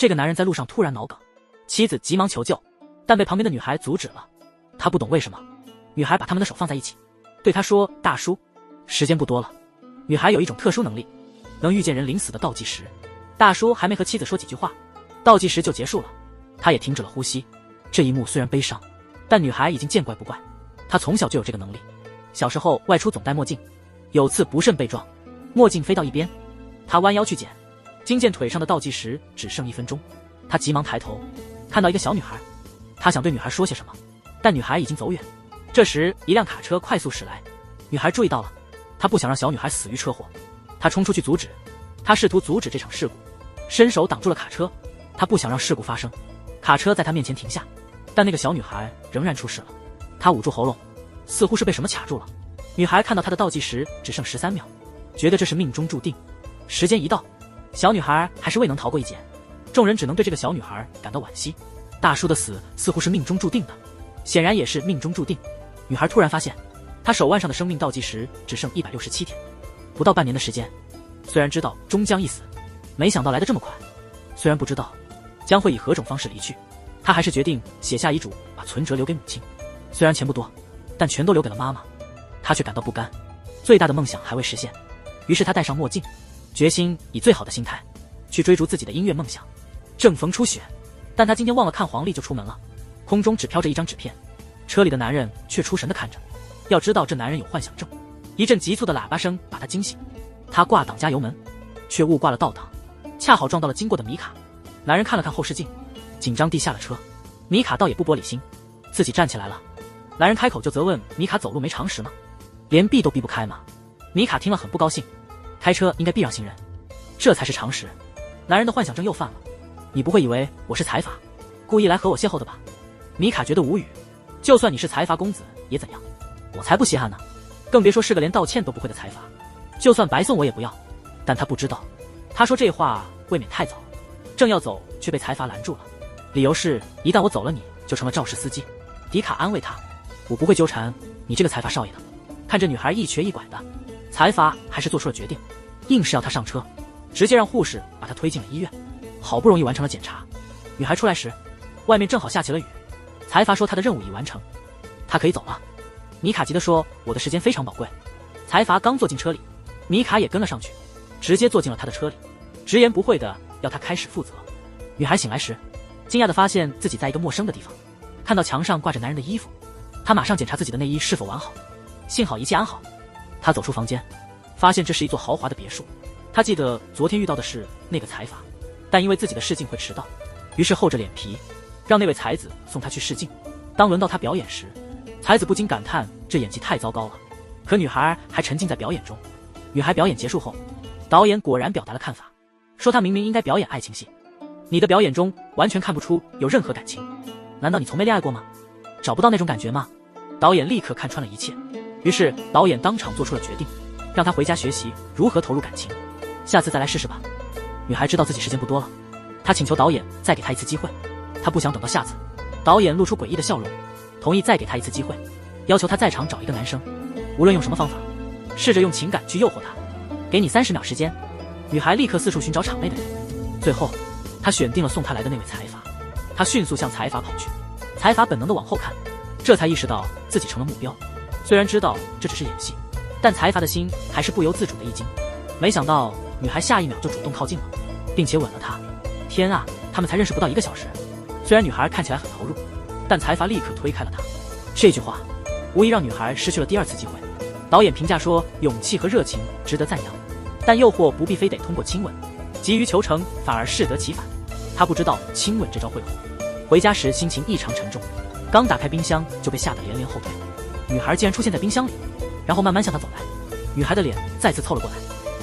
这个男人在路上突然脑梗，妻子急忙求救，但被旁边的女孩阻止了。他不懂为什么，女孩把他们的手放在一起，对他说：“大叔，时间不多了。”女孩有一种特殊能力，能预见人临死的倒计时。大叔还没和妻子说几句话，倒计时就结束了，他也停止了呼吸。这一幕虽然悲伤，但女孩已经见怪不怪。她从小就有这个能力，小时候外出总戴墨镜，有次不慎被撞，墨镜飞到一边，她弯腰去捡，惊见腿上的倒计时只剩1分钟。她急忙抬头，看到一个小女孩，她想对女孩说些什么，但女孩已经走远。这时一辆卡车快速驶来，女孩注意到了，她不想让小女孩死于车祸，她冲出去阻止。她试图阻止这场事故，伸手挡住了卡车，她不想让事故发生。卡车在她面前停下，但那个小女孩仍然出事了。她捂住喉咙，似乎是被什么卡住了。女孩看到她的倒计时只剩13秒，觉得这是命中注定。时间一到，小女孩还是未能逃过一劫，众人只能对这个小女孩感到惋惜。大叔的死似乎是命中注定的，显然也是命中注定。女孩突然发现，她手腕上的生命倒计时只剩167天，不到半年的时间。虽然知道终将一死，没想到来得这么快。虽然不知道将会以何种方式离去，她还是决定写下遗嘱，把存折留给母亲。虽然钱不多，但全都留给了妈妈，她却感到不甘，最大的梦想还未实现。于是她戴上墨镜，决心以最好的心态去追逐自己的音乐梦想。正逢初雪，但她今天忘了看黄历就出门了，空中只飘着一张纸片，车里的男人却出神地看着。要知道这男人有幻想症。一阵急促的喇叭声把他惊醒，他挂档加油门，却误挂了倒档，恰好撞到了经过的米卡。男人看了看后视镜，紧张地下了车。米卡倒也不玻璃心，自己站起来了。男人开口就责问米卡走路没常识吗？连避都避不开吗？米卡听了很不高兴，开车应该避让行人，这才是常识。男人的幻想症又犯了，你不会以为我是财阀，故意来和我邂逅的吧？米卡觉得无语，就算你是财阀公子也怎样，我才不稀罕呢，更别说是个连道歉都不会的财阀，就算白送我也不要。但他不知道，他说这话未免太早，正要走却被财阀拦住了，理由是一旦我走了你就成了肇事司机。迪卡安慰他，我不会纠缠你这个财阀少爷的。看着女孩一瘸一拐的，财阀还是做出了决定，硬是要她上车，直接让护士把她推进了医院。好不容易完成了检查，女孩出来时，外面正好下起了雨。财阀说他的任务已完成，他可以走了。米卡急地说，我的时间非常宝贵。财阀刚坐进车里，米卡也跟了上去，直接坐进了他的车里，直言不讳的要他开始负责。女孩醒来时，惊讶地发现自己在一个陌生的地方，看到墙上挂着男人的衣服，她马上检查自己的内衣是否完好，幸好一切安好。她走出房间，发现这是一座豪华的别墅。她记得昨天遇到的是那个财阀，但因为自己的试镜会迟到，于是厚着脸皮让那位才子送她去试镜。当轮到她表演时，才子不禁感叹这演技太糟糕了，可女孩还沉浸在表演中。女孩表演结束后，导演果然表达了看法，说她明明应该表演爱情戏，你的表演中完全看不出有任何感情，难道你从没恋爱过吗？找不到那种感觉吗？导演立刻看穿了一切，于是导演当场做出了决定，让她回家学习如何投入感情，下次再来试试吧。女孩知道自己时间不多了，她请求导演再给她一次机会，她不想等到下次。导演露出诡异的笑容，同意再给她一次机会，要求她在场找一个男生，无论用什么方法，试着用情感去诱惑他，给你30秒时间。女孩立刻四处寻找场内的人，最后她选定了送她来的那位财阀。她迅速向财阀跑去，财阀本能的往后看，这才意识到自己成了目标。虽然知道这只是演戏，但财阀的心还是不由自主的一惊。没想到女孩下一秒就主动靠近了，并且吻了他。天啊，他们才认识不到1个小时。虽然女孩看起来很投入，但财阀立刻推开了她。这句话无疑让女孩失去了第2次机会。导演评价说，勇气和热情值得赞扬，但诱惑不必非得通过亲吻，急于求成反而适得其反。她不知道亲吻这招会火，回家时心情异常沉重，刚打开冰箱就被吓得连连后退。女孩竟然出现在冰箱里，然后慢慢向她走来。女孩的脸再次凑了过来，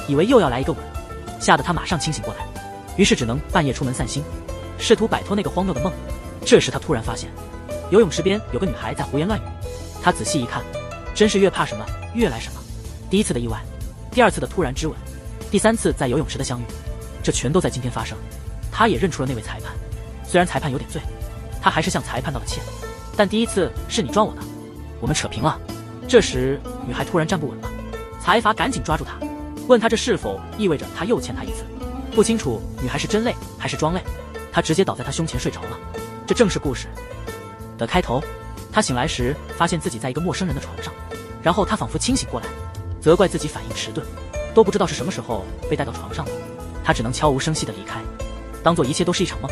以为又要来一个吻，吓得她马上清醒过来，于是只能半夜出门散心，试图摆脱那个荒谬的梦。这时她突然发现，游泳池边有个女孩在胡言乱语。她仔细一看，真是越怕什么越来什么。第1次的意外，第2次的突然之吻，第3次在游泳池的相遇，这全都在今天发生。她也认出了那位裁判，虽然裁判有点醉，她还是向裁判道了歉。但第1次是你撞我的，我们扯平了。这时女孩突然站不稳了，财阀赶紧抓住她，问她这是否意味着她又欠她1次。不清楚女孩是真累还是装累，她他直接倒在他胸前睡着了。这正是故事的开头。他醒来时发现自己在一个陌生人的床上，然后他仿佛清醒过来，责怪自己反应迟钝，都不知道是什么时候被带到床上的。他只能悄无声息地离开，当做一切都是一场梦，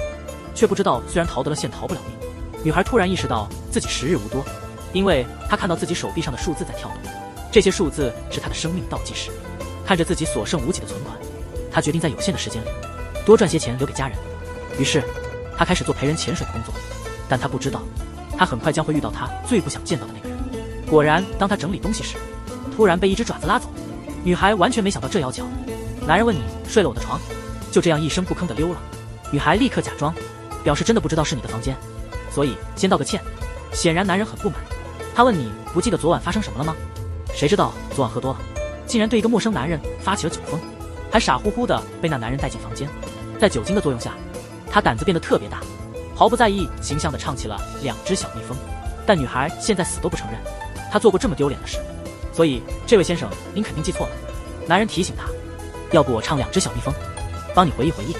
却不知道虽然逃得了线，逃不了命。女孩突然意识到自己时日无多，因为她看到自己手臂上的数字在跳动，这些数字是她的生命倒计时。看着自己所剩无几的存款，她决定在有限的时间里多赚些钱留给家人。于是她开始做陪人潜水的工作，但她不知道，她很快将会遇到她最不想见到的那个人。果然，当她整理东西时，突然被一只爪子拉走。女孩完全没想到这要巧。男人问你睡了我的床，就这样一声不吭地溜了。女孩立刻假装，表示真的不知道是你的房间，所以先道个歉。显然男人很不满，他问你不记得昨晚发生什么了吗？谁知道昨晚喝多了，竟然对一个陌生男人发起了酒疯，还傻乎乎的被那男人带进房间。在酒精的作用下，他胆子变得特别大，毫不在意形象地唱起了两只小蜜蜂。但女孩现在死都不承认她做过这么丢脸的事，所以这位先生，您肯定记错了。男人提醒他，要不我唱两只小蜜蜂，帮你回忆回忆。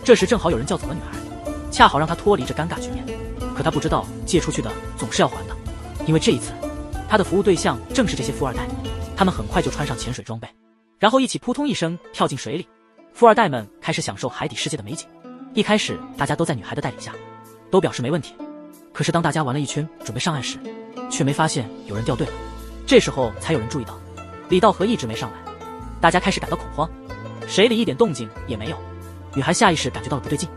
这时正好有人叫走了女孩，恰好让她脱离这尴尬局面。可她不知道借出去的总是要还的，因为这一次她的服务对象正是这些富二代。他们很快就穿上潜水装备，然后一起扑通一声跳进水里。富二代们开始享受海底世界的美景。一开始大家都在女孩的带领下，都表示没问题。可是当大家玩了一圈准备上岸时，却没发现有人掉队了。这时候才有人注意到李道和一直没上来，大家开始感到恐慌，水里一点动静也没有。女孩下意识感觉到了不对劲，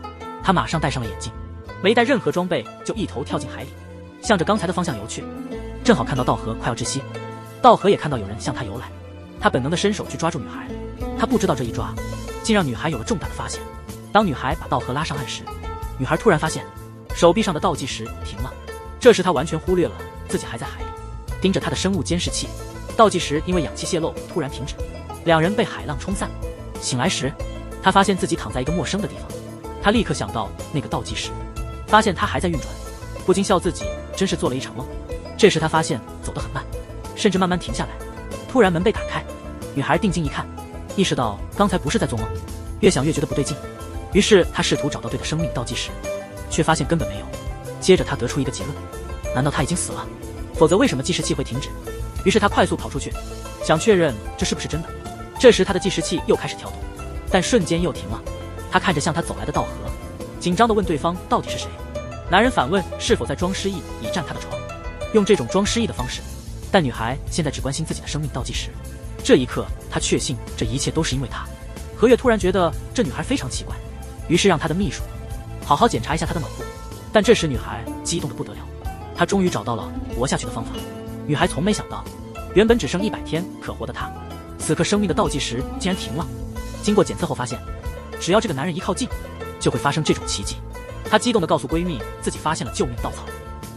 她马上戴上了眼镜，没带任何装备就一头跳进海里，向着刚才的方向游去。正好看到道和快要窒息，道和也看到有人向他游来，他本能的伸手去抓住女孩。他不知道这一抓竟让女孩有了重大的发现。当女孩把道和拉上岸时，女孩突然发现手臂上的倒计时停了。这时她完全忽略了自己还在海里，盯着她的生物监视器。倒计时因为氧气泄漏突然停止，两人被海浪冲散。醒来时，她发现自己躺在一个陌生的地方。她立刻想到那个倒计时，发现它还在运转，不禁笑自己真是做了一场梦。这时她发现走得很慢，甚至慢慢停下来。突然门被打开，女孩定睛一看，意识到刚才不是在做梦，越想越觉得不对劲。于是她试图找到对的生命倒计时，却发现根本没有。接着她得出一个结论，难道他已经死了？否则为什么计时器会停止？于是她快速跑出去，想确认这是不是真的。这时她的计时器又开始跳动，但瞬间又停了。她看着向她走来的道和，紧张地问对方到底是谁。男人反问是否在装失忆以占她的床，用这种装失忆的方式。但女孩现在只关心自己的生命倒计时。这一刻她确信这一切都是因为他。何月突然觉得这女孩非常奇怪，于是让他的秘书好好检查一下她的脑部。但这时女孩激动得不得了，她终于找到了活下去的方法。女孩从没想到，原本只剩100天可活的她，此刻生命的倒计时竟然停了。经过检测后发现，只要这个男人一靠近，就会发生这种奇迹。她激动地告诉闺蜜自己发现了救命稻草。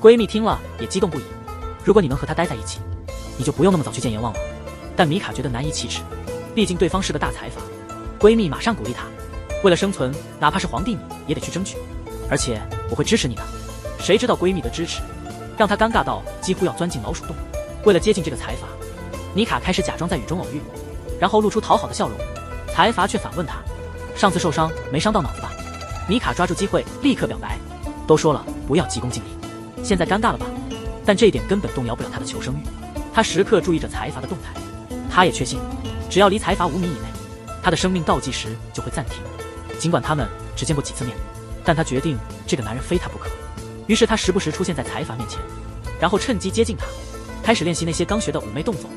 闺蜜听了也激动不已，如果你能和他待在一起，你就不用那么早去见阎王了。但米卡觉得难以启齿，毕竟对方是个大财阀。闺蜜马上鼓励她，为了生存，哪怕是皇帝你也得去争取，而且我会支持你的。谁知道闺蜜的支持让她尴尬到几乎要钻进老鼠洞。为了接近这个财阀，米卡开始假装在雨中偶遇，然后露出讨好的笑容。财阀却反问她，上次受伤没伤到脑子吧？米卡抓住机会立刻表白，都说了不要急功近利，现在尴尬了吧？但这一点根本动摇不了她的求生欲。她时刻注意着财阀的动态，她也确信只要离财阀5米以内，她的生命倒计时就会暂停。尽管他们只见过几次面，但她决定这个男人非她不可。于是她时不时出现在财阀面前，然后趁机接近他，开始练习那些刚学的妩媚动作。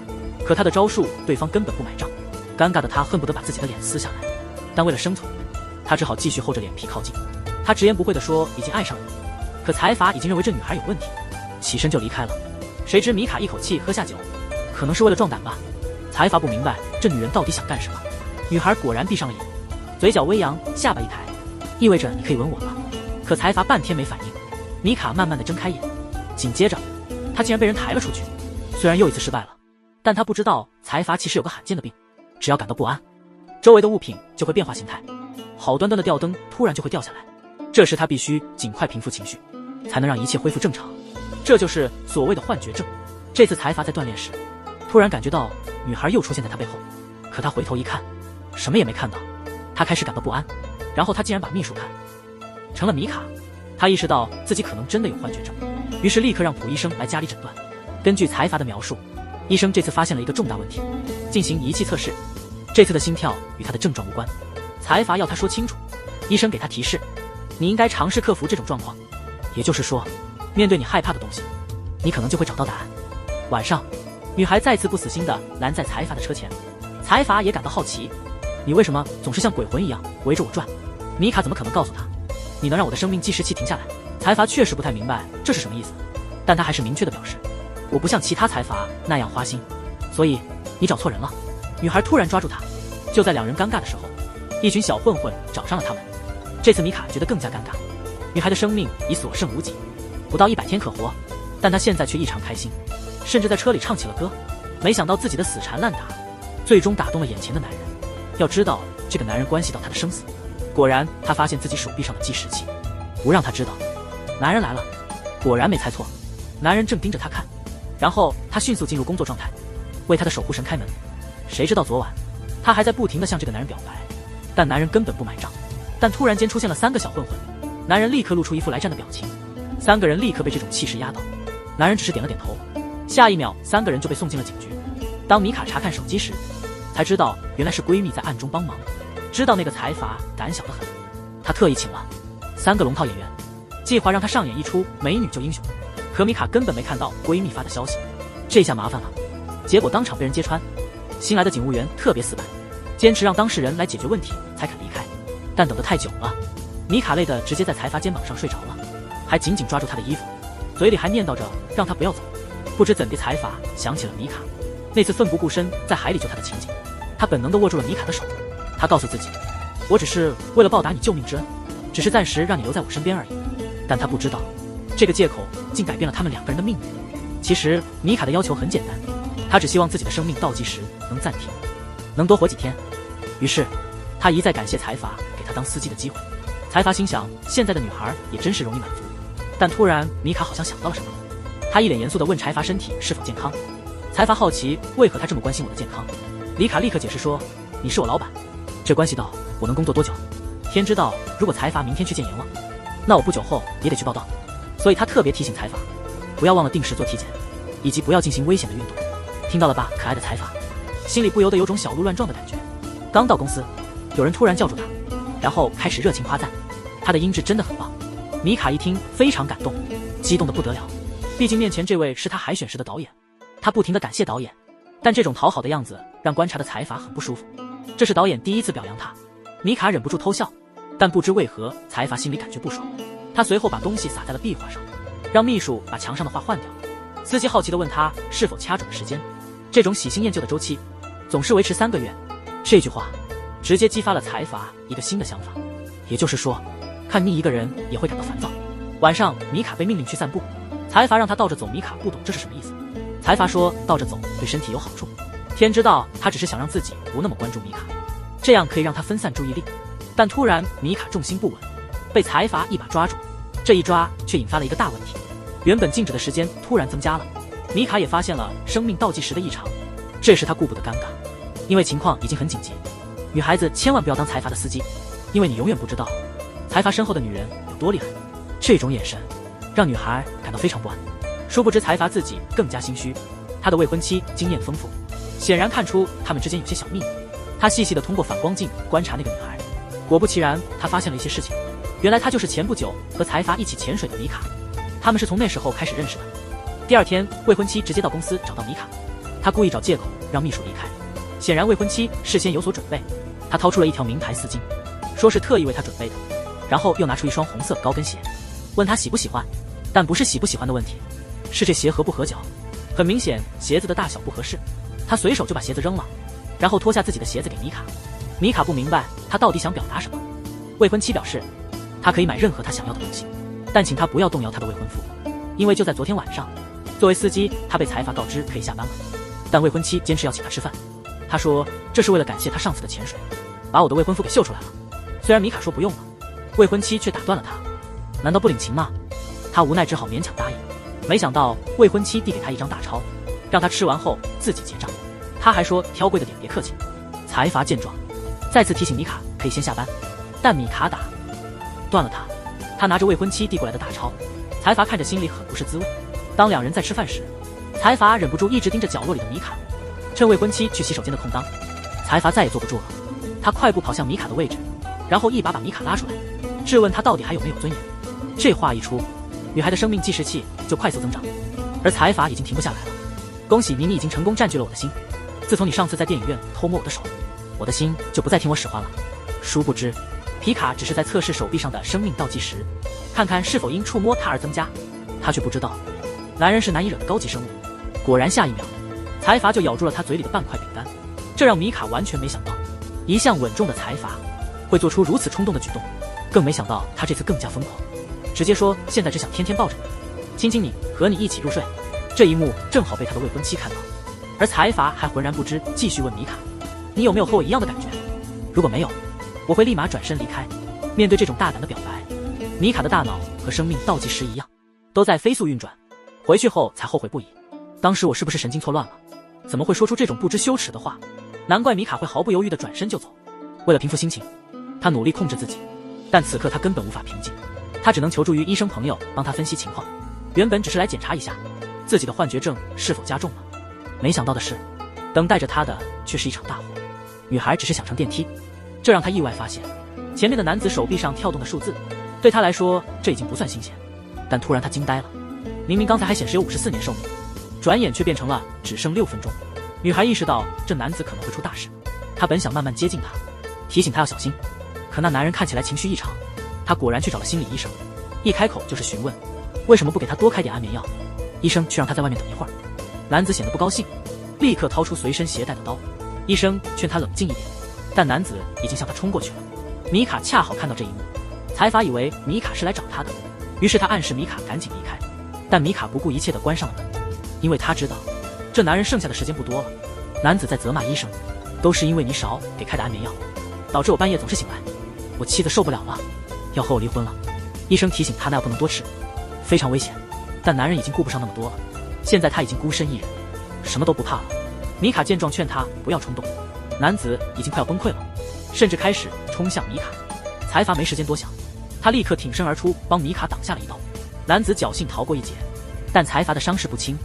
可她的招数对方根本不买账，尴尬的她恨不得把自己的脸撕下来。但为了生存，她只好继续厚着脸皮靠近。她直言不讳地说已经爱上了你，可财阀已经认为这女孩有问题，起身就离开了。谁知米卡一口气喝下酒，可能是为了壮胆吧。财阀不明白这女人到底想干什么。女孩果然闭上了眼，嘴角微扬，下巴一抬，意味着你可以吻我了。可财阀半天没反应。米卡慢慢地睁开眼，紧接着她竟然被人抬了出去。虽然又一次失败了，但她不知道财阀其实有个罕见的病，只要感到不安，周围的物品就会变化形态，好端端的吊灯突然就会掉下来。这时她必须尽快平复情绪，才能让一切恢复正常。这就是所谓的幻觉症。这次财阀在锻炼时，突然感觉到女孩又出现在他背后，可他回头一看，什么也没看到。他开始感到不安，然后他竟然把秘书看成了米卡。他意识到自己可能真的有幻觉症，于是立刻让蒲医生来家里诊断。根据财阀的描述，医生这次发现了一个重大问题，进行仪器测试。这次的心跳与他的症状无关，财阀要他说清楚。医生给他提示，你应该尝试克服这种状况，也就是说，面对你害怕的东西，你可能就会找到答案。晚上，女孩再次不死心地拦在财阀的车前，财阀也感到好奇，你为什么总是像鬼魂一样围着我转？米卡怎么可能告诉他，你能让我的生命计时器停下来？财阀确实不太明白这是什么意思，但他还是明确地表示，我不像其他财阀那样花心，所以你找错人了。女孩突然抓住他，就在两人尴尬的时候，一群小混混找上了他们。这次米卡觉得更加尴尬，女孩的生命已所剩无几，不到100天可活，但她现在却异常开心，甚至在车里唱起了歌。没想到自己的死缠烂打，最终打动了眼前的男人。要知道，这个男人关系到他的生死。果然，他发现自己手臂上的计时器，不让他知道。男人来了，果然没猜错，男人正盯着他看。然后他迅速进入工作状态，为他的守护神开门。谁知道昨晚，他还在不停地向这个男人表白，但男人根本不买账。但突然间出现了3个小混混，男人立刻露出一副来战的表情，3个人立刻被这种气势压倒。男人只是点了点头，下一秒3个人就被送进了警局。当米卡查看手机时，才知道原来是闺蜜在暗中帮忙。知道那个财阀胆小得很，他特意请了3个龙套演员，计划让他上演一出美女救英雄。可米卡根本没看到闺蜜发的消息，这下麻烦了，结果当场被人揭穿。新来的警务员特别死板，坚持让当事人来解决问题才肯离开，但等得太久了，米卡累得直接在财阀肩膀上睡着了，还紧紧抓住他的衣服，嘴里还念叨着让他不要走。不知怎地，财阀想起了米卡那次奋不顾身在海里救他的情景，他本能地握住了米卡的手。他告诉自己，我只是为了报答你救命之恩，只是暂时让你留在我身边而已。但他不知道，这个借口竟改变了他们2个人的命运。其实米卡的要求很简单，他只希望自己的生命倒计时能暂停，能多活几天。于是他一再感谢财阀给他当司机的机会。财阀心想，现在的女孩也真是容易满足。但突然米卡好像想到了什么，他一脸严肃地问财阀身体是否健康。财阀好奇为何他这么关心我的健康，米卡立刻解释说，你是我老板，这关系到我能工作多久。天知道，如果财阀明天去见阎王，那我不久后也得去报道。所以他特别提醒财阀，不要忘了定时做体检，以及不要进行危险的运动。听到了吧，可爱的财阀，心里不由得有种小鹿乱撞的感觉。刚到公司，有人突然叫住他，然后开始热情夸赞他的音质真的很棒。米卡一听非常感动，激动得不得了，毕竟面前这位是他海选时的导演。他不停地感谢导演，但这种讨好的样子让观察的财阀很不舒服。这是导演第一次表扬他，米卡忍不住偷笑，但不知为何财阀心里感觉不爽。他随后把东西撒在了壁画上，让秘书把墙上的画换掉。司机好奇地问他是否掐准了时间，这种喜新厌旧的周期总是维持3个月。这句话直接激发了财阀一个新的想法，也就是说，看腻一个人也会感到烦躁。晚上米卡被命令去散步，财阀让他倒着走，米卡不懂这是什么意思。财阀说倒着走对身体有好处，天知道他只是想让自己不那么关注米卡，这样可以让他分散注意力。但突然米卡重心不稳，被财阀一把抓住，这一抓却引发了一个大问题，原本静止的时间突然增加了。米卡也发现了生命倒计时的异常，这时他顾不得尴尬，因为情况已经很紧急。女孩子千万不要当财阀的司机，因为你永远不知道财阀身后的女人有多厉害。这种眼神让女孩感到非常不安。殊不知财阀自己更加心虚，他的未婚妻经验丰富，显然看出他们之间有些小秘密。他细细地通过反光镜观察那个女孩，果不其然，他发现了一些事情。原来她就是前不久和财阀一起潜水的米卡，他们是从那时候开始认识的。第2天，未婚妻直接到公司找到米卡，他故意找借口让秘书离开。显然未婚妻事先有所准备，他掏出了一条名牌丝巾，说是特意为他准备的，然后又拿出一双红色高跟鞋，问他喜不喜欢。但不是喜不喜欢的问题，是这鞋合不合脚。很明显鞋子的大小不合适，他随手就把鞋子扔了，然后脱下自己的鞋子给米卡。米卡不明白他到底想表达什么。未婚妻表示他可以买任何他想要的东西，但请他不要动摇他的未婚夫，因为就在昨天晚上，作为司机他被财阀告知可以下班了，但未婚妻坚持要请他吃饭。他说这是为了感谢他上次的潜水，把我的未婚夫给秀出来了。虽然米卡说不用了，未婚妻却打断了他，难道不领情吗？他无奈只好勉强答应。没想到未婚妻递给他一张大钞，让他吃完后自己结账。他还说挑贵的点别客气。财阀见状再次提醒米卡可以先下班，但米卡打断了他他拿着未婚妻递过来的大钞，财阀看着心里很不是滋味。当两人在吃饭时，财阀忍不住一直盯着角落里的米卡。趁未婚妻去洗手间的空当，财阀再也坐不住了，他快步跑向米卡的位置，然后一把把米卡拉出来，质问他到底还有没有尊严。这话一出，女孩的生命计时器就快速增长，而财阀已经停不下来了。恭喜你，你已经成功占据了我的心。自从你上次在电影院偷摸我的手，我的心就不再听我使唤了。殊不知，皮卡只是在测试手臂上的生命倒计时，看看是否因触摸它而增加。他却不知道，男人是难以惹的高级生物。果然，下一秒，财阀就咬住了他嘴里的半块饼干，这让米卡完全没想到，一向稳重的财阀会做出如此冲动的举动，更没想到他这次更加疯狂，直接说现在只想天天抱着你，亲亲你，和你一起入睡。这一幕正好被他的未婚妻看到，而财阀还浑然不知，继续问米卡：“你有没有和我一样的感觉？如果没有，我会立马转身离开。”面对这种大胆的表白，米卡的大脑和生命倒计时一样，都在飞速运转。回去后才后悔不已，当时我是不是神经错乱了？怎么会说出这种不知羞耻的话？难怪米卡会毫不犹豫地转身就走。为了平复心情，他努力控制自己，但此刻他根本无法平静，他只能求助于医生朋友帮他分析情况。原本只是来检查一下自己的幻觉症是否加重了，没想到的是，等待着他的却是一场大祸。女孩只是想乘电梯，这让他意外发现，前面的男子手臂上跳动的数字，对他来说这已经不算新鲜。但突然他惊呆了，明明刚才还显示有54年寿命，转眼却变成了只剩6分钟。女孩意识到这男子可能会出大事，她本想慢慢接近他，提醒他要小心，可那男人看起来情绪异常。他果然去找了心理医生，一开口就是询问为什么不给他多开点安眠药。医生却让他在外面等一会儿。男子显得不高兴，立刻掏出随身携带的刀。医生劝他冷静一点，但男子已经向他冲过去了。米卡恰好看到这一幕，财阀以为米卡是来找他的，于是他暗示米卡赶紧离开。但米卡不顾一切地关上了门，因为他知道这男人剩下的时间不多了。男子在责骂医生，都是因为你少给开的安眠药，导致我半夜总是醒来，我妻子受不了了，要和我离婚了。医生提醒他那药不能多吃，非常危险。但男人已经顾不上那么多了，现在他已经孤身一人，什么都不怕了。米卡见状劝他不要冲动，男子已经快要崩溃了，甚至开始冲向米卡。财阀没时间多想，他立刻挺身而出，帮米卡挡下了一刀。男子侥幸逃过一劫，但财阀的伤势不轻，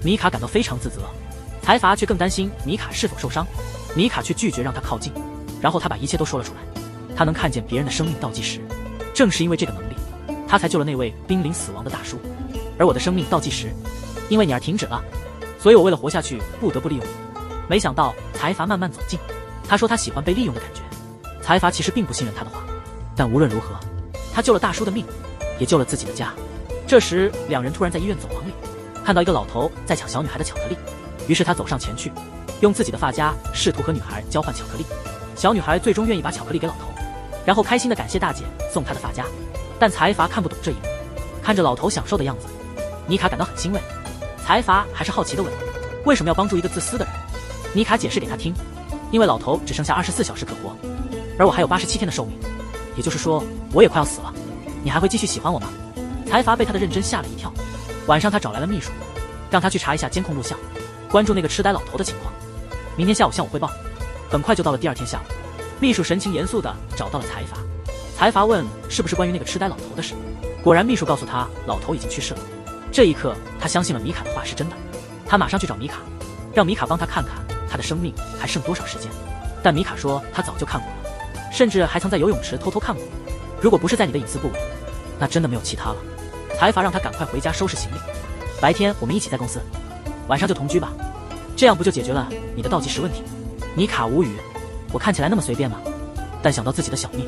米卡感到非常自责。财阀却更担心米卡是否受伤，米卡却拒绝让他靠近，然后他把一切都说了出来。他能看见别人的生命倒计时，正是因为这个能力，他才救了那位濒临死亡的大叔。而我的生命倒计时因为你而停止了，所以我为了活下去不得不利用你。没想到财阀慢慢走近，他说他喜欢被利用的感觉。财阀其实并不信任他的话，但无论如何，他救了大叔的命，也救了自己的家。这时两人突然在医院走廊里看到一个老头在抢小女孩的巧克力，于是他走上前去，用自己的发夹试图和女孩交换巧克力。小女孩最终愿意把巧克力给老头，然后开心地感谢大姐送她的发夹。但财阀看不懂这一幕，看着老头享受的样子，妮卡感到很欣慰。财阀还是好奇地问，为什么要帮助一个自私的人？妮卡解释给他听，因为老头只剩下24小时可活，而我还有87天的寿命，也就是说我也快要死了，你还会继续喜欢我吗？财阀被他的认真吓了一跳。晚上他找来了秘书，让他去查一下监控录像，关注那个痴呆老头的情况，明天下午向我汇报。很快就到了第二天下午，秘书神情严肃地找到了财阀。财阀问是不是关于那个痴呆老头的事，果然秘书告诉他老头已经去世了。这一刻他相信了米卡的话是真的，他马上去找米卡，让米卡帮他看看他的生命还剩多少时间。但米卡说他早就看过了，甚至还曾在游泳池偷偷看过。如果不是在你的隐私部位，那真的没有其他了。财阀让他赶快回家收拾行李，白天我们一起在公司，晚上就同居吧，这样不就解决了你的倒计时问题？米卡无语，我看起来那么随便吗？但想到自己的小命，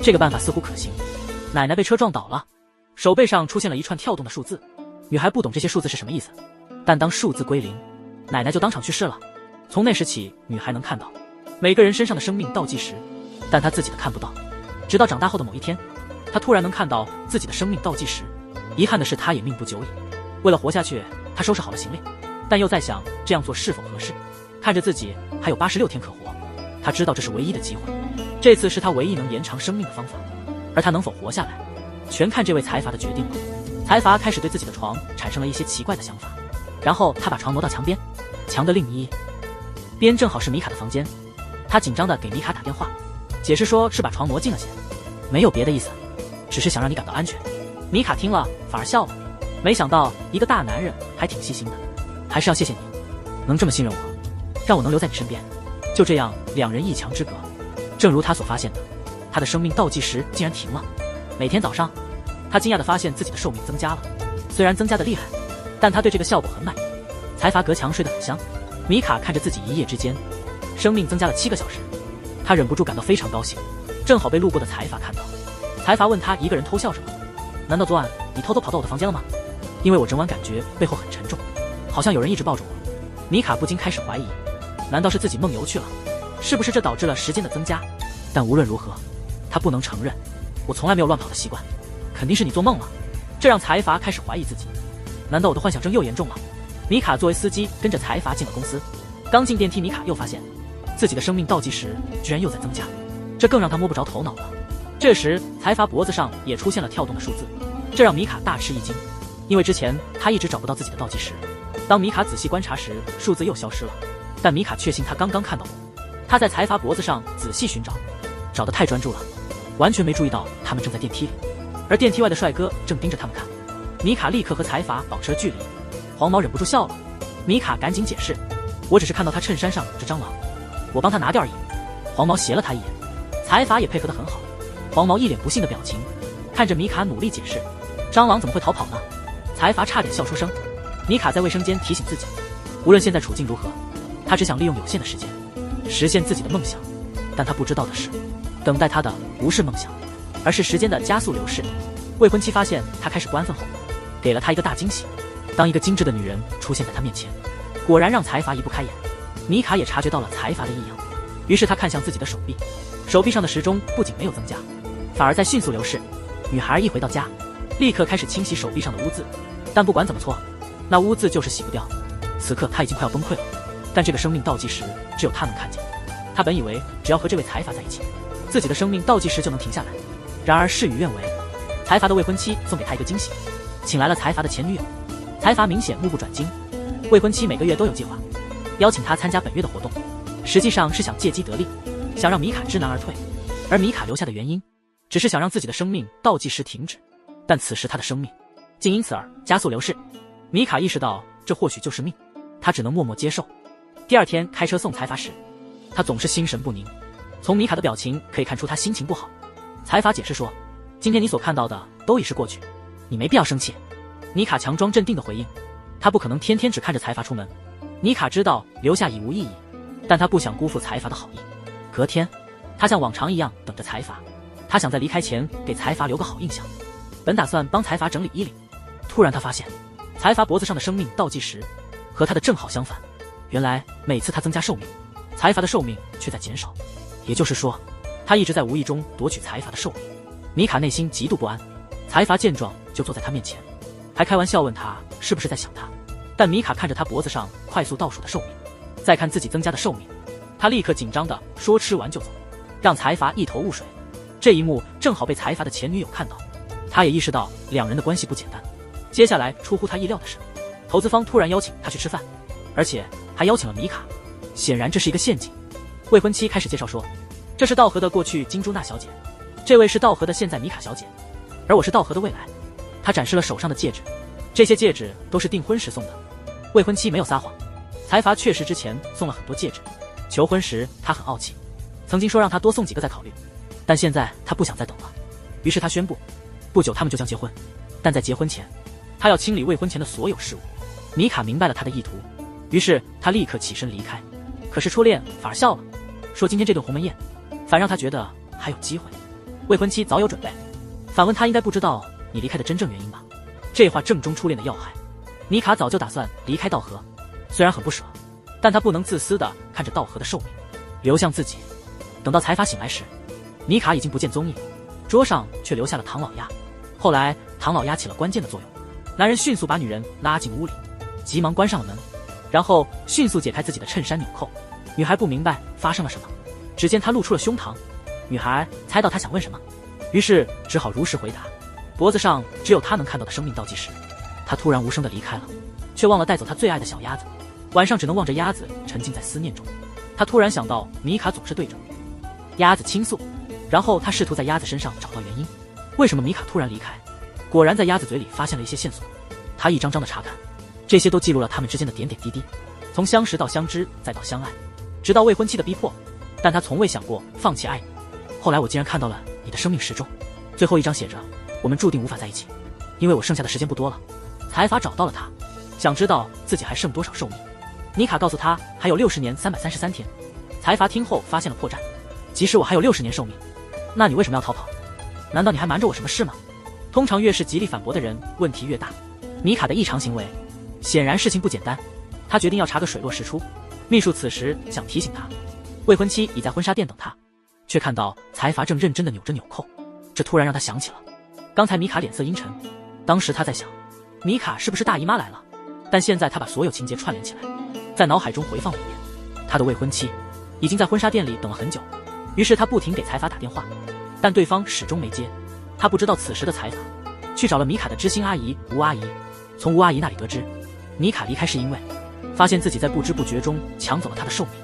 这个办法似乎可行。奶奶被车撞倒了，手背上出现了一串跳动的数字，女孩不懂这些数字是什么意思，但当数字归零，奶奶就当场去世了。从那时起，女孩能看到每个人身上的生命倒计时，但她自己的看不到。直到长大后的某一天，她突然能看到自己的生命倒计时。遗憾的是，她也命不久矣。为了活下去，她收拾好了行李，但又在想这样做是否合适。看着自己还有86天可活，她知道这是唯一的机会，这次是她唯一能延长生命的方法。而她能否活下来，全看这位财阀的决定了。财阀开始对自己的床产生了一些奇怪的想法，然后他把床挪到墙边，墙的另一边正好是米卡的房间。他紧张地给米卡打电话，解释说是把床挪近了些，没有别的意思，只是想让你感到安全。米卡听了反而笑了，没想到一个大男人还挺细心的，还是要谢谢你，能这么信任我，让我能留在你身边。就这样，两人一墙之隔。正如他所发现的，他的生命倒计时竟然停了。每天早上，他惊讶地发现自己的寿命增加了，虽然增加的厉害，但他对这个效果很满意。财阀隔墙睡得很香。米卡看着自己一夜之间生命增加了7个小时，他忍不住感到非常高兴。正好被路过的财阀看到，财阀问他一个人偷笑什么？难道昨晚你偷偷跑到我的房间了吗？因为我整晚感觉背后很沉重，好像有人一直抱着我。米卡不禁开始怀疑，难道是自己梦游去了？是不是这导致了时间的增加？但无论如何，他不能承认，我从来没有乱跑的习惯，肯定是你做梦了。这让财阀开始怀疑自己，难道我的幻想症又严重了？米卡作为司机跟着财阀进了公司，刚进电梯，米卡又发现自己的生命倒计时居然又在增加，这更让他摸不着头脑了。这时财阀脖子上也出现了跳动的数字，这让米卡大吃一惊，因为之前他一直找不到自己的倒计时。当米卡仔细观察时，数字又消失了，但米卡确信他刚刚看到过。他在财阀脖子上仔细寻找，找得太专注了，完全没注意到他们正在电梯里，而电梯外的帅哥正盯着他们看。米卡立刻和财阀保持了距离。黄毛忍不住笑了，米卡赶紧解释，我只是看到他衬衫上有只蟑螂，我帮他拿掉而已。黄毛斜了他一眼，财阀也配合得很好。黄毛一脸不信的表情，看着米卡努力解释，蟑螂怎么会逃跑呢？财阀差点笑出声。米卡在卫生间提醒自己，无论现在处境如何，他只想利用有限的时间实现自己的梦想。但他不知道的是，等待他的不是梦想，而是时间的加速流逝。未婚妻发现他开始不安分后，给了他一个大惊喜。当一个精致的女人出现在他面前，果然让财阀移不开眼。米卡也察觉到了财阀的异样，于是他看向自己的手臂，手臂上的时钟不仅没有增加，反而在迅速流逝。女孩一回到家，立刻开始清洗手臂上的污渍，但不管怎么搓，那污渍就是洗不掉。此刻他已经快要崩溃了，但这个生命倒计时只有他能看见。他本以为只要和这位财阀在一起，自己的生命倒计时就能停下来，然而事与愿违。财阀的未婚妻送给他一个惊喜，请来了财阀的前女友。财阀明显目不转睛，未婚妻每个月都有计划邀请他参加本月的活动，实际上是想借机得利，想让米卡知难而退。而米卡留下的原因，只是想让自己的生命倒计时停止，但此时他的生命竟因此而加速流逝。米卡意识到这或许就是命，他只能默默接受。第二天开车送财阀时，他总是心神不宁，从米卡的表情可以看出他心情不好。财阀解释说，今天你所看到的都已是过去，你没必要生气。米卡强装镇定地回应，他不可能天天只看着财阀出门。米卡知道留下已无意义，但他不想辜负财阀的好意。隔天，他像往常一样等着财阀，他想在离开前给财阀留个好印象，本打算帮财阀整理衣领。突然他发现，财阀脖子上的生命倒计时和他的正好相反，原来每次他增加寿命，财阀的寿命却在减少，也就是说，他一直在无意中夺取财阀的寿命。米卡内心极度不安，财阀见状就坐在他面前，还开玩笑问他是不是在想他。但米卡看着他脖子上快速倒数的寿命，再看自己增加的寿命，他立刻紧张地说吃完就走，让财阀一头雾水。这一幕正好被财阀的前女友看到，他也意识到两人的关系不简单。接下来出乎他意料的是，投资方突然邀请他去吃饭，而且还邀请了米卡，显然这是一个陷阱。未婚妻开始介绍说，这是道和的过去金珠娜小姐，这位是道和的现在米卡小姐，而我是道和的未来。他展示了手上的戒指，这些戒指都是订婚时送的。未婚妻没有撒谎，财阀确实之前送了很多戒指，求婚时他很傲气，曾经说让他多送几个再考虑，但现在他不想再等了，于是他宣布，不久他们就将结婚，但在结婚前，他要清理未婚前的所有事物。米卡明白了他的意图，于是他立刻起身离开。可是初恋反而笑了，说今天这顿鸿门宴反让他觉得还有机会。未婚妻早有准备，反问他应该不知道你离开的真正原因吧？这话正中初恋的要害。米卡早就打算离开道和，虽然很不舍，但他不能自私地看着道和的寿命流向自己。等到财阀醒来时，米卡已经不见踪影，桌上却留下了唐老鸭。后来唐老鸭起了关键的作用，男人迅速把女人拉进屋里，急忙关上了门，然后迅速解开自己的衬衫纽扣。女孩不明白发生了什么，只见他露出了胸膛。女孩猜到他想问什么，于是只好如实回答。脖子上只有他能看到的生命倒计时。他突然无声地离开了，却忘了带走他最爱的小鸭子。晚上只能望着鸭子沉浸在思念中。他突然想到米卡总是对着鸭子倾诉，然后他试图在鸭子身上找到原因，为什么米卡突然离开？果然在鸭子嘴里发现了一些线索，他一张张的查看，这些都记录了他们之间的点点滴滴，从相识到相知，再到相爱，直到未婚妻的逼迫，但他从未想过放弃爱你。后来我竟然看到了你的生命时钟，最后一张写着我们注定无法在一起，因为我剩下的时间不多了。财阀找到了他，想知道自己还剩多少寿命。米卡告诉他还有60年333天。财阀听后发现了破绽，即使我还有60年寿命，那你为什么要逃跑？难道你还瞒着我什么事吗？通常越是极力反驳的人，问题越大。米卡的异常行为显然事情不简单，他决定要查个水落石出。秘书此时想提醒他，未婚妻已在婚纱店等他，却看到财阀正认真地扭着纽扣，这突然让他想起了刚才米卡脸色阴沉。当时他在想，米卡是不是大姨妈来了？但现在他把所有情节串联起来，在脑海中回放了一遍。他的未婚妻已经在婚纱店里等了很久，于是他不停给财阀打电话，但对方始终没接。他不知道此时的财阀去找了米卡的知心阿姨吴阿姨，从吴阿姨那里得知，米卡离开是因为发现自己在不知不觉中抢走了他的寿命。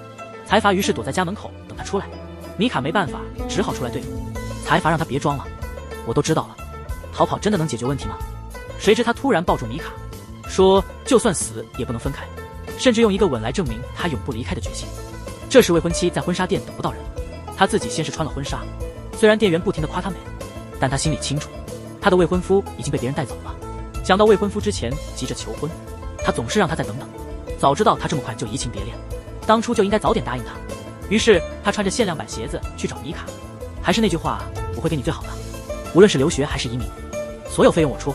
财阀于是躲在家门口等他出来，米卡没办法，只好出来对付。财阀让他别装了，我都知道了，逃跑真的能解决问题吗？谁知他突然抱住米卡，说就算死也不能分开，甚至用一个吻来证明他永不离开的决心。这时未婚妻在婚纱店等不到人了，他自己先是穿了婚纱，虽然店员不停地夸她美，但他心里清楚，他的未婚夫已经被别人带走了。想到未婚夫之前急着求婚，他总是让他再等等，早知道他这么快就移情别恋，当初就应该早点答应他。于是他穿着限量版鞋子去找米卡，还是那句话，我会给你最好的，无论是留学还是移民，所有费用我出。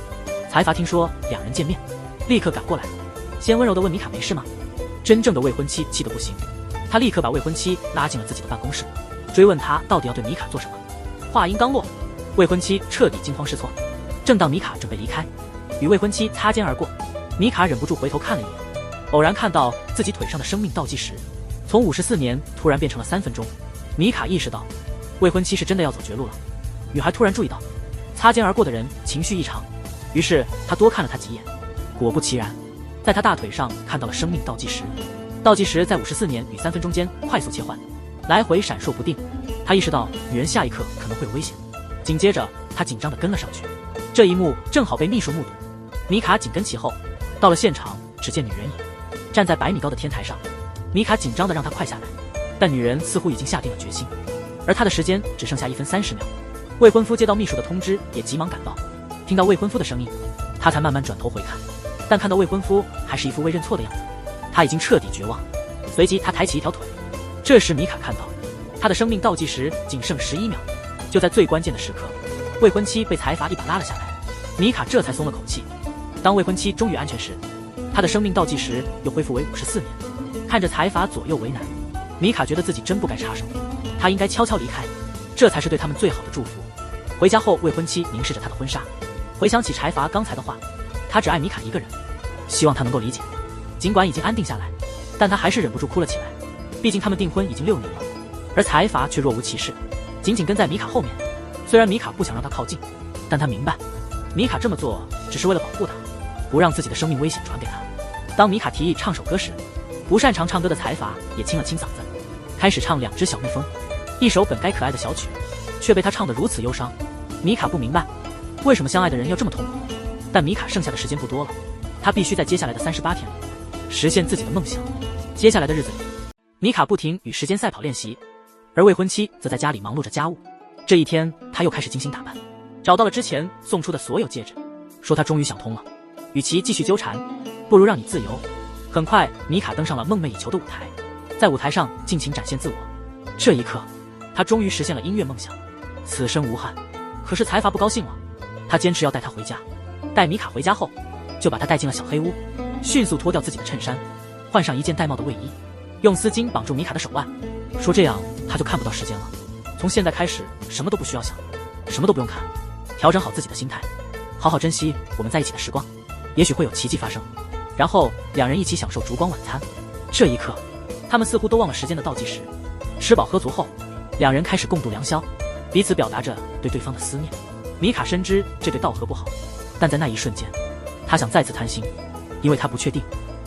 财阀听说两人见面，立刻赶过来，先温柔地问米卡没事吗？真正的未婚妻气得不行，他立刻把未婚妻拉进了自己的办公室，追问他到底要对米卡做什么。话音刚落，未婚妻彻底惊慌失措。正当米卡准备离开，与未婚妻擦肩而过，米卡忍不住回头看了一眼，偶然看到自己腿上的生命倒计时从54年突然变成了3分钟。米卡意识到未婚妻是真的要走绝路了。女孩突然注意到擦肩而过的人情绪异常，于是她多看了他几眼，果不其然，在他大腿上看到了生命倒计时。倒计时在54年与3分钟间快速切换，来回闪烁不定。他意识到女人下一刻可能会有危险，紧接着他紧张地跟了上去。这一幕正好被秘书目睹，米卡紧跟其后。到了现场，只见女人已站在100米高的天台上。米卡紧张地让她快下来，但女人似乎已经下定了决心，而她的时间只剩下1分30秒。未婚夫接到秘书的通知，也急忙赶到。听到未婚夫的声音，他才慢慢转头回看，但看到未婚夫还是一副未认错的样子，他已经彻底绝望。随即他抬起一条腿，这时米卡看到他的生命倒计时仅剩11秒。就在最关键的时刻，未婚妻被财阀一把拉了下来，米卡这才松了口气。当未婚妻终于安全时，他的生命倒计时又恢复为54年。看着财阀左右为难，米卡觉得自己真不该插手，他应该悄悄离开，这才是对他们最好的祝福。回家后，未婚妻凝视着他的婚纱，回想起财阀刚才的话，他只爱米卡一个人，希望他能够理解。尽管已经安定下来，但他还是忍不住哭了起来。毕竟他们订婚已经6年了，而财阀却若无其事，紧紧跟在米卡后面。虽然米卡不想让他靠近，但他明白，米卡这么做只是为了保护他，不让自己的生命危险传给他。当米卡提议唱首歌时，不擅长唱歌的财阀也清了清嗓子，开始唱《两只小蜜蜂》，一首本该可爱的小曲，却被他唱得如此忧伤。米卡不明白，为什么相爱的人要这么痛苦，但米卡剩下的时间不多了，他必须在接下来的38天里实现自己的梦想。接下来的日子里，米卡不停与时间赛跑练习，而未婚妻则在家里忙碌着家务。这一天，他又开始精心打扮，找到了之前送出的所有戒指，说他终于想通了，与其继续纠缠，不如让你自由。很快，米卡登上了梦寐以求的舞台，在舞台上尽情展现自我。这一刻，他终于实现了音乐梦想，此生无憾。可是财阀不高兴了，他坚持要带他回家。带米卡回家后，就把他带进了小黑屋，迅速脱掉自己的衬衫，换上一件带帽的卫衣，用丝巾绑住米卡的手腕，说这样他就看不到时间了。从现在开始，什么都不需要想，什么都不用看，调整好自己的心态，好好珍惜我们在一起的时光，也许会有奇迹发生。然后两人一起享受烛光晚餐。这一刻，他们似乎都忘了时间的倒计时。吃饱喝足后，两人开始共度良宵，彼此表达着对对方的思念。米卡深知这对道合不好，但在那一瞬间，他想再次贪心，因为他不确定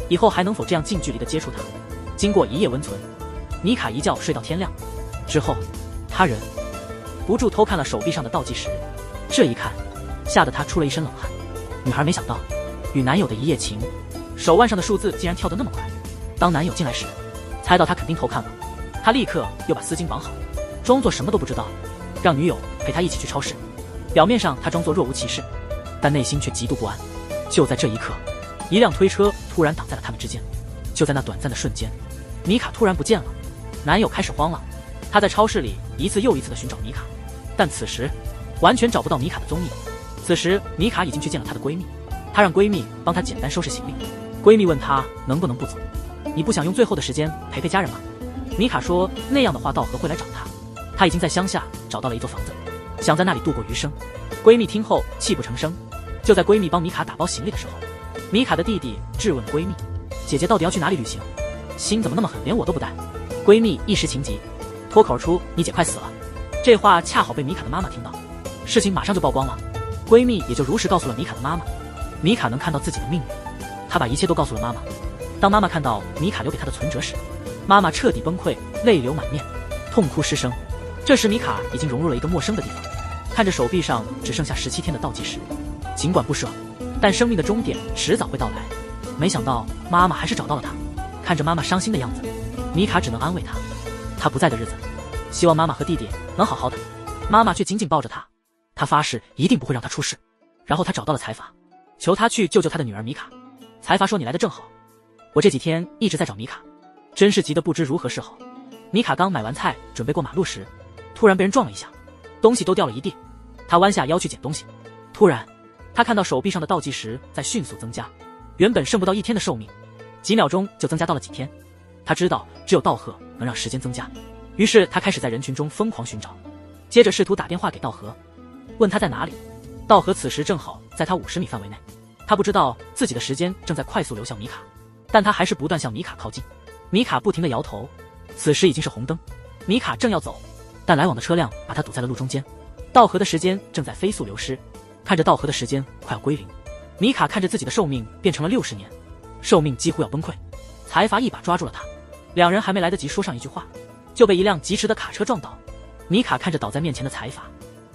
以后还能否这样近距离的接触他。经过一夜温存，米卡一觉睡到天亮之后，他忍不住偷看了手臂上的倒计时。这一看，吓得她出了一身冷汗。女孩没想到，与男友的一夜情，手腕上的数字竟然跳得那么快。当男友进来时，猜到她肯定偷看了，她立刻又把丝巾绑好，装作什么都不知道，让女友陪她一起去超市。表面上她装作若无其事，但内心却极度不安。就在这一刻，一辆推车突然挡在了他们之间。就在那短暂的瞬间，米卡突然不见了。男友开始慌了，他在超市里一次又一次地寻找米卡，但此时完全找不到米卡的踪影。此时米卡已经去见了她的闺蜜，她让闺蜜帮她简单收拾行李。闺蜜问她能不能不走，你不想用最后的时间陪陪家人吗？米卡说那样的话道和会来找她，她已经在乡下找到了一座房子，想在那里度过余生。闺蜜听后泣不成声。就在闺蜜帮米卡打包行李的时候，米卡的弟弟质问闺蜜，姐姐到底要去哪里旅行？心怎么那么狠，连我都不带？闺蜜一时情急，脱口出你姐快死了。这话恰好被米卡的妈妈听到，事情马上就曝光了。闺蜜也就如实告诉了米卡的妈妈。米卡能看到自己的命运，她把一切都告诉了妈妈。当妈妈看到米卡留给她的存折时，妈妈彻底崩溃，泪流满面，痛哭失声。这时米卡已经融入了一个陌生的地方，看着手臂上只剩下17天的倒计时，尽管不舍，但生命的终点迟早会到来。没想到妈妈还是找到了她。看着妈妈伤心的样子，米卡只能安慰她，她不在的日子，希望妈妈和弟弟能好好的。妈妈却紧紧抱着她，她发誓一定不会让她出事。然后她找到了财阀，求他去救救她的女儿米卡。财阀说你来的正好，我这几天一直在找米卡，真是急得不知如何是好。米卡刚买完菜准备过马路时，突然被人撞了一下，东西都掉了一地。他弯下腰去捡东西，突然他看到手臂上的倒计时在迅速增加，原本剩不到1天的寿命，几秒钟就增加到了几天。他知道只有道贺能让时间增加，于是他开始在人群中疯狂寻找，接着试图打电话给道贺，问他在哪里。道贺此时正好在他50米范围内，他不知道自己的时间正在快速流向米卡，但他还是不断向米卡靠近。米卡不停地摇头。此时已经是红灯，米卡正要走，但来往的车辆把他堵在了路中间。道贺的时间正在飞速流失，看着道贺的时间快要归零，米卡看着自己的寿命变成了60年，寿命几乎要崩溃。财阀一把抓住了他，两人还没来得及说上一句话，就被一辆疾驰的卡车撞倒。米卡看着倒在面前的财阀，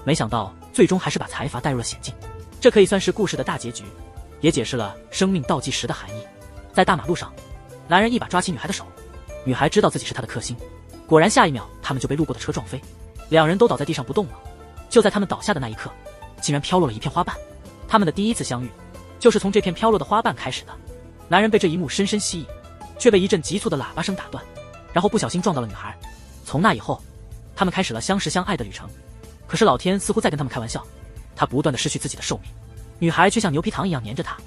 没想到最终还是把财阀带入了险境。这可以算是故事的大结局，也解释了生命倒计时的含义。在大马路上，男人一把抓起女孩的手，女孩知道自己是他的克星，果然下一秒他们就被路过的车撞飞，两人都倒在地上不动了。就在他们倒下的那一刻，竟然飘落了一片花瓣。他们的第一次相遇就是从这片飘落的花瓣开始的。男人被这一幕深深吸引，却被一阵急促的喇叭声打断，然后不小心撞到了女孩。从那以后，他们开始了相识相爱的旅程。可是老天似乎在跟他们开玩笑，他不断的失去自己的寿命，女孩却像牛皮糖一样黏着他，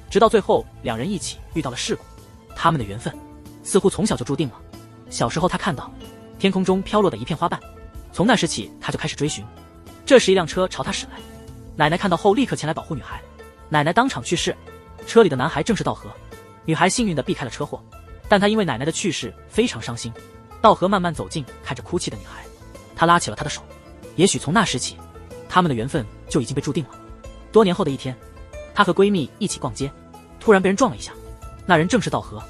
直到最后两人一起遇到了事故。他们的缘分似乎从小就注定了。小时候他看到天空中飘落的一片花瓣，从那时起他就开始追寻。这时一辆车朝他驶来，奶奶看到后立刻前来保护女孩，奶奶当场去世。车里的男孩正是道和，女孩幸运地避开了车祸，但她因为奶奶的去世非常伤心。道和慢慢走近，看着哭泣的女孩，他拉起了她的手。也许从那时起，他们的缘分就已经被注定了。多年后的一天，她和闺蜜一起逛街，突然被人撞了一下，那人正是道和，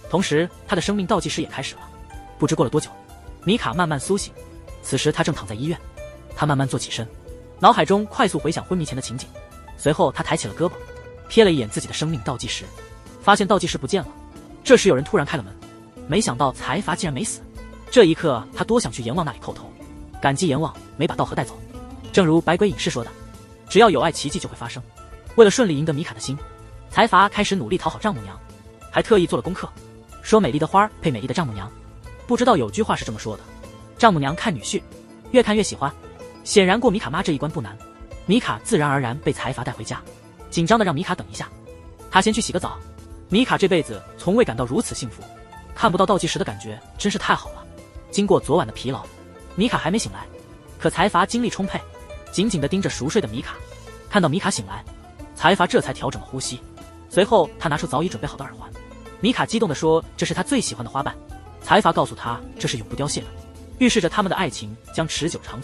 同时她的生命倒计时也开始了。不知过了多久，米卡慢慢苏醒，此时她正躺在医院。她慢慢坐起身，脑海中快速回想昏迷前的情景，随后她抬起了胳膊，瞥了一眼自己的生命倒计时，发现倒计时不见了。这时有人突然开了门，没想到财阀竟然没死。这一刻她多想去阎王那里叩头，感激阎王没把道和带走。正如百鬼隐士说的，只要有爱，奇迹就会发生。为了顺利赢得米卡的心，财阀开始努力讨好丈母娘，还特意做了功课，说美丽的花配美丽的丈母娘。不知道有句话是这么说的，丈母娘看女婿越看越喜欢。显然过米卡妈这一关不难，米卡自然而然被财阀带回家，紧张的让米卡等一下，他先去洗个澡。米卡这辈子从未感到如此幸福，看不到倒计时的感觉真是太好了。经过昨晚的疲劳，米卡还没醒来，可财阀精力充沛，紧紧地盯着熟睡的米卡。看到米卡醒来，财阀这才调整了呼吸，随后他拿出早已准备好的耳环。米卡激动地说这是他最喜欢的花瓣，财阀告诉他这是永不凋谢的，预示着他们的爱情将持久长存。